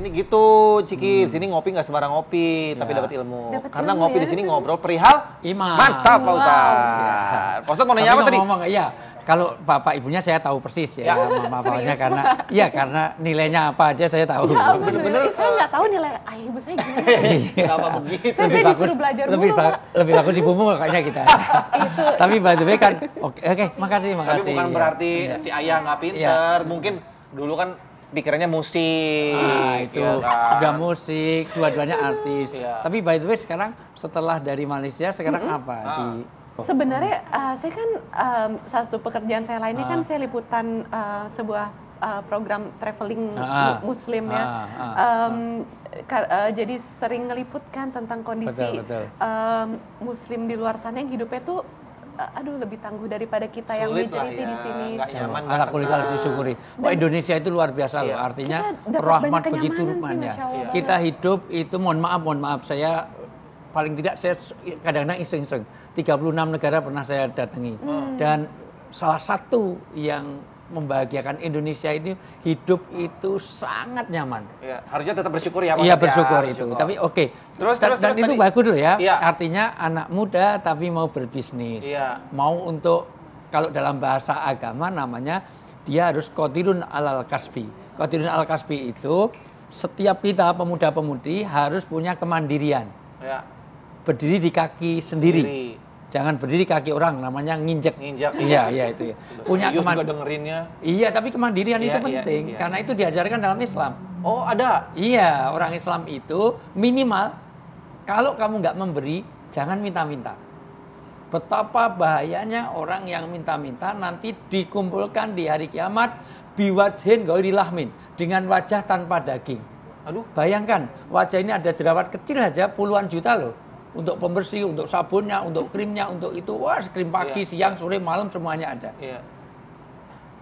sini gitu, Ciki. Di sini ngopi nggak sembarang ngopi, tapi dapat ilmu. Karena ngopi di sini ngobrol perihal iman. Mantap, Pak Ustadz. Pak Ustadz mau nanya apa tadi? Iya, kalau bapak ibunya saya tahu persis ya, mama bapaknya karena nilainya apa aja saya tahu. Ya, bener-bener. Saya nggak tahu nilai ayah ibu saya gimana. Kenapa begitu? Saya disuruh belajar mulu, Pak. Lebih bagus ibumu kayaknya kita. Tapi by the way kan, oke, makasih. Tapi bukan berarti si ayah nggak pinter. Mungkin dulu kan pikirannya musik. Itu udah musik, dua-duanya artis. Tapi by the way sekarang setelah dari Malaysia sekarang apa Sebenarnya saya kan salah satu pekerjaan saya lainnya kan saya liputan sebuah program traveling muslim ya. Jadi sering ngeliputkan tentang kondisi muslim di luar sana yang hidupnya tuh lebih tangguh daripada kita yang majority di sini. Alhamdulillah harus disyukuri. Wah, Indonesia itu luar biasa loh. Artinya rahmat begitu rupanya. Kita hidup itu mohon maaf saya paling tidak saya kadang-kadang iseng-iseng 36 negara pernah saya datangi. Dan salah satu yang membahagiakan Indonesia ini hidup itu sangat nyaman. Ya, harusnya tetap bersyukur ya Mas. Iya, bersyukur itu. Tapi oke. Terus dan itu bagus loh ya. Artinya anak muda tapi mau berbisnis. Mau untuk kalau dalam bahasa agama namanya dia harus qadirun alal kasbi. Qadirun alal kasbi itu setiap kita pemuda-pemudi harus punya kemandirian. Berdiri di kaki sendiri. Jangan berdiri kaki orang, namanya nginjek. Iya itu ya. Punya dengerinnya. Iya, tapi kemandirian itu penting karena itu diajarkan dalam Islam. Oh, ada. Iya, orang Islam itu minimal kalau kamu nggak memberi, jangan minta-minta. Betapa bahayanya orang yang minta-minta nanti dikumpulkan di hari kiamat biwajhin ghairi lahmin, dengan wajah tanpa daging. Aduh, bayangkan wajah ini ada jerawat kecil aja puluhan juta loh. Untuk pembersih, untuk sabunnya, untuk krimnya, untuk itu. Wah, krim pagi, siang, sore, malam semuanya ada.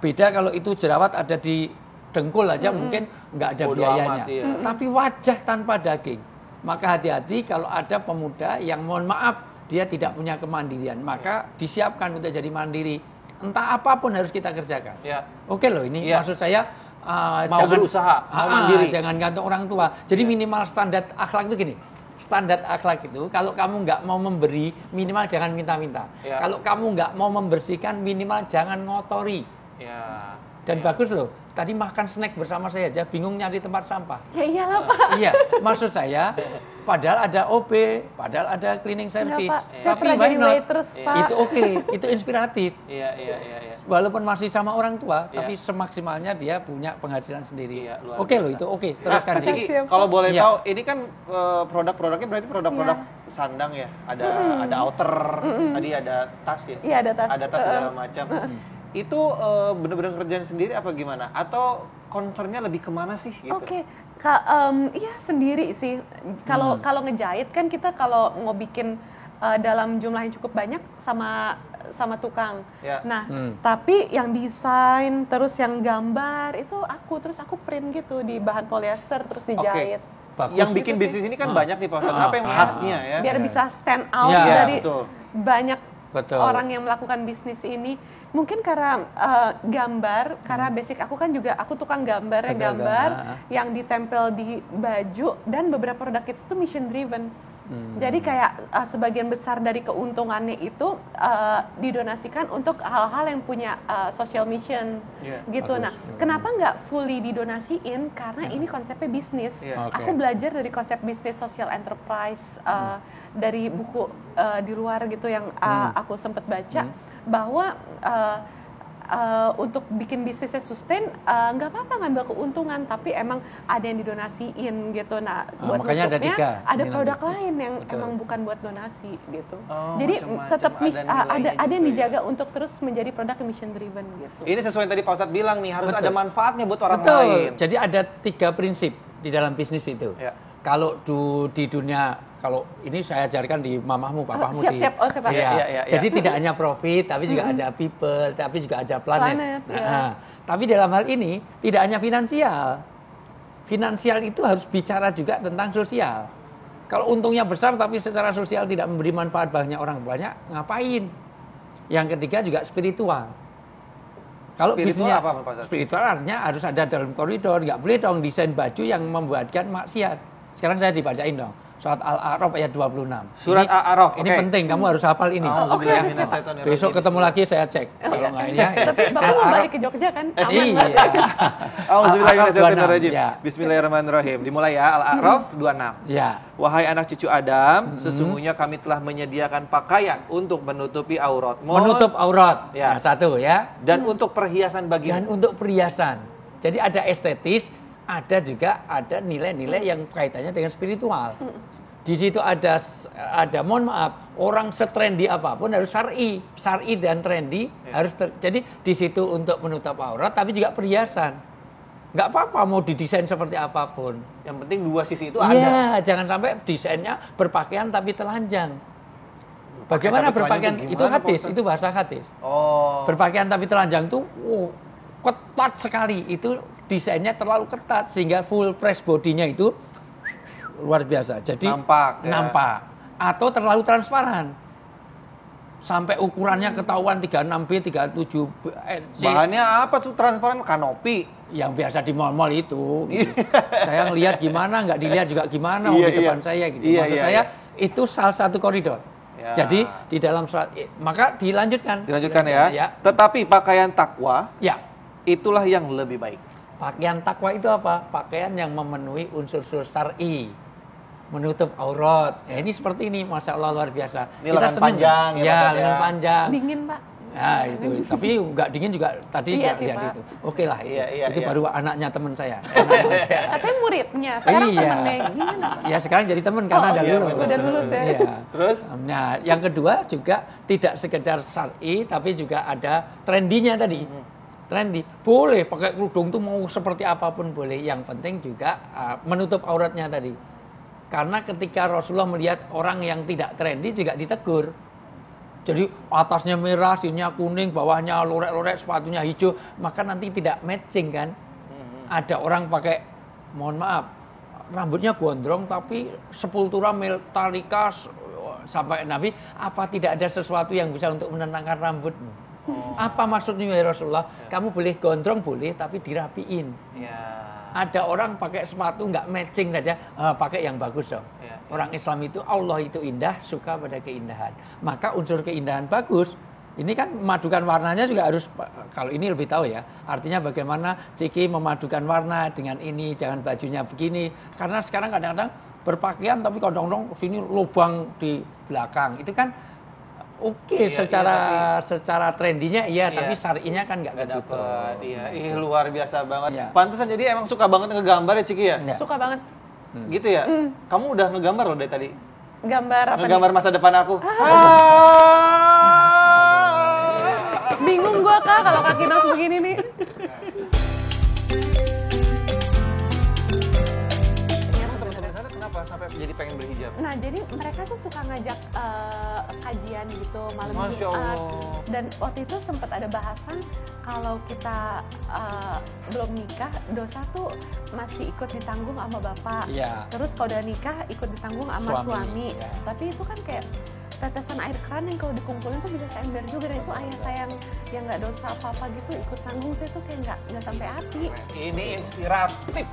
Beda kalau itu jerawat ada di dengkul aja mungkin nggak ada biayanya. Tapi wajah tanpa daging. Maka hati-hati kalau ada pemuda yang mohon maaf dia tidak punya kemandirian. Maka disiapkan untuk jadi mandiri. Entah apapun harus kita kerjakan. Oke loh ini maksud saya mau berusaha, mau mandiri. Jangan gantung orang tua. Jadi minimal standar akhlak itu gini. Standar akhlak itu kalau kamu nggak mau memberi minimal jangan minta-minta. Kalau kamu nggak mau membersihkan minimal jangan ngotori. Dan bagus loh. Tadi makan snack bersama saya aja bingung nyari tempat sampah. Ya iyalah Pak. Iya, maksud saya padahal ada OB, padahal ada cleaning service. Pak. Saya pernah jadi waitress, Pak. Itu oke, itu inspiratif. Walaupun masih sama orang tua, tapi semaksimalnya dia punya penghasilan sendiri. Oke loh itu, oke. Teruskan. Ciki, kalau boleh tahu, ini kan produk-produknya berarti produk-produk sandang ya. Ada outer, tadi ada tas ya. Iya, ada tas. Ada tas segala macam. Itu benar-benar kerjaan sendiri apa gimana? Atau concernnya lebih kemana sih? Gitu? Oke. Iya sendiri sih. Kalau ngejahit kan kita kalau mau bikin dalam jumlah yang cukup banyak sama tukang. Nah, tapi yang desain terus yang gambar itu terus aku print gitu di bahan polyester terus dijahit. Yang bikin bisnis ini kan banyak nih Pak Ustadz. Apa yang khasnya ya? Biar bisa stand out dari banyak orang yang melakukan bisnis ini. Mungkin karena gambar, karena basic aku kan juga aku tukang gambar yang ditempel di baju dan beberapa produk itu tuh mission driven. Jadi kayak sebagian besar dari keuntungannya itu didonasikan untuk hal-hal yang punya social mission gitu. Nah, kenapa nggak fully didonasiin? Karena ini konsepnya bisnis. Aku belajar dari konsep bisnis social enterprise dari buku di luar gitu yang aku sempat baca bahwa untuk bikin bisnisnya sustain nggak apa-apa ngambil keuntungan, tapi emang ada yang didonasiin gitu. Nah, buat makanya ada produk lain yang emang bukan buat donasi gitu. Jadi tetap ada yang dijaga untuk terus menjadi produk mission driven gitu. Ini sesuai yang tadi Pak Ustadz bilang nih, harus ada manfaatnya buat orang lain. Jadi ada 3 prinsip di dalam bisnis itu. Kalau di dunia, kalau ini saya ajarkan di mamahmu, papahmu. Siap-siap, oke Pak. Jadi tidak hanya profit, tapi juga ada people, tapi juga ada planet. Tapi dalam hal ini tidak hanya finansial. Finansial itu harus bicara juga tentang sosial. Kalau untungnya besar tapi secara sosial tidak memberi manfaat banyak orang banyak, ngapain? Yang ketiga juga spiritual. Kalau bisnisnya apa, Pak Ustadz? Spiritual artinya harus ada dalam koridor, nggak boleh dong desain baju yang membuatkan maksiat. Sekarang saya dibacain dong. Surat Al-A'raf ayat 26. Surat Al-A'raf. Ini penting, kamu harus hafal ini. Besok ketemu lagi saya cek. Kalau nggak ini ya. Tapi Bapak mau balik ke Jogja kan? Aman. Iya. Bismillahirrahmanirrahim. Dimulai ya, Al-A'raf 26. Ya. Wahai anak cucu Adam, sesungguhnya kami telah menyediakan pakaian untuk menutupi auratmu. Menutup aurat. Ya. Nah, satu ya. Dan untuk perhiasan bagimu. Dan untuk perhiasan. Jadi ada estetis, ada juga ada nilai-nilai yang kaitannya dengan spiritual. Di situ ada mohon maaf, orang setrendi apapun harus syar'i dan trendy harus jadi di situ untuk menutup aurat tapi juga perhiasan. Nggak apa-apa mau didesain seperti apapun. Yang penting dua sisi itu ada. Iya, jangan sampai desainnya berpakaian tapi telanjang. Bagaimana berpakaian itu hadis, itu bahasa hadis. Oh. Berpakaian tapi telanjang itu ketat sekali, itu desainnya terlalu ketat sehingga full press bodinya itu luar biasa. Jadi nampak atau terlalu transparan. Sampai ukurannya ketahuan 36B, 37C. Bahannya apa tuh transparan? Kanopi. Yang biasa di mal-mal itu. Saya ngelihat gimana, nggak dilihat juga gimana di depan saya gitu. Maksud saya itu salah satu koridor. Ya. Jadi di dalam surat maka dilanjutkan. Dilanjutkan ya. Tetapi pakaian takwa itulah yang lebih baik. Pakaian takwa itu apa? Pakaian yang memenuhi unsur-unsur syar'i. Menutup aurat. Ya, ini seperti ini, Masya Allah luar biasa. Ini lengan panjang ya, lengan panjang. Dingin, Pak. Ya, itu. Tapi nggak dingin juga tadi iya nggak sih, lihat Pak. itu. Oke lah itu. Itu baru anaknya teman saya. Katanya muridnya, sekarang temennya gimana, Pak? Ya sekarang jadi teman karena udah lulus. Udah lulus ya. Iya. Terus? Nah, yang kedua juga tidak sekedar syar'i tapi juga ada trendinya tadi. Trendy. Boleh pakai kerudung tuh mau seperti apapun boleh. Yang penting juga menutup auratnya tadi. Karena ketika Rasulullah melihat orang yang tidak trendy juga ditegur. Jadi atasnya merah, sininya kuning, bawahnya lorek-lorek, sepatunya hijau. Maka nanti tidak matching kan. Ada orang pakai, mohon maaf, rambutnya gondrong tapi sepultura metalika sampai Nabi. Apa tidak ada sesuatu yang bisa untuk menenangkan rambutmu? Apa maksudnya ya Rasulullah? Kamu boleh gondrong boleh tapi dirapiin. Ada orang pakai sepatu nggak matching saja, pakai yang bagus dong. Orang Islam itu Allah itu indah, suka pada keindahan. Maka unsur keindahan bagus. Ini kan memadukan warnanya juga harus, kalau ini lebih tahu ya. Artinya bagaimana Ciki memadukan warna dengan ini, jangan bajunya begini. Karena sekarang kadang-kadang berpakaian tapi kadang-kadang sini lubang di belakang. Itu kan secara trendinya tapi syar'inya kan nggak ketutup. Luar biasa banget. Pantesan jadi emang suka banget ngegambar ya Ciki ya? Suka banget. Gitu ya? Kamu udah ngegambar loh dari tadi. Gambar apa? Ngegambar masa depan aku. Bingung gua Kak kalau kaki Nos begini nih. Sampai jadi pengen berhijab. Nah, jadi mereka tuh suka ngajak kajian gitu malam Jumat. Dan waktu itu sempat ada bahasan kalau kita belum nikah, dosa tuh masih ikut ditanggung sama bapak. Ya. Terus kalau udah nikah ikut ditanggung sama suami. Ya. Tapi itu kan kayak tetesan air keran yang kalau dikumpulin tuh bisa seember juga. Dan itu ayah saya yang nggak dosa apa-apa gitu ikut tanggung, saya tuh kayak nggak sampai hati. Ini inspiratif.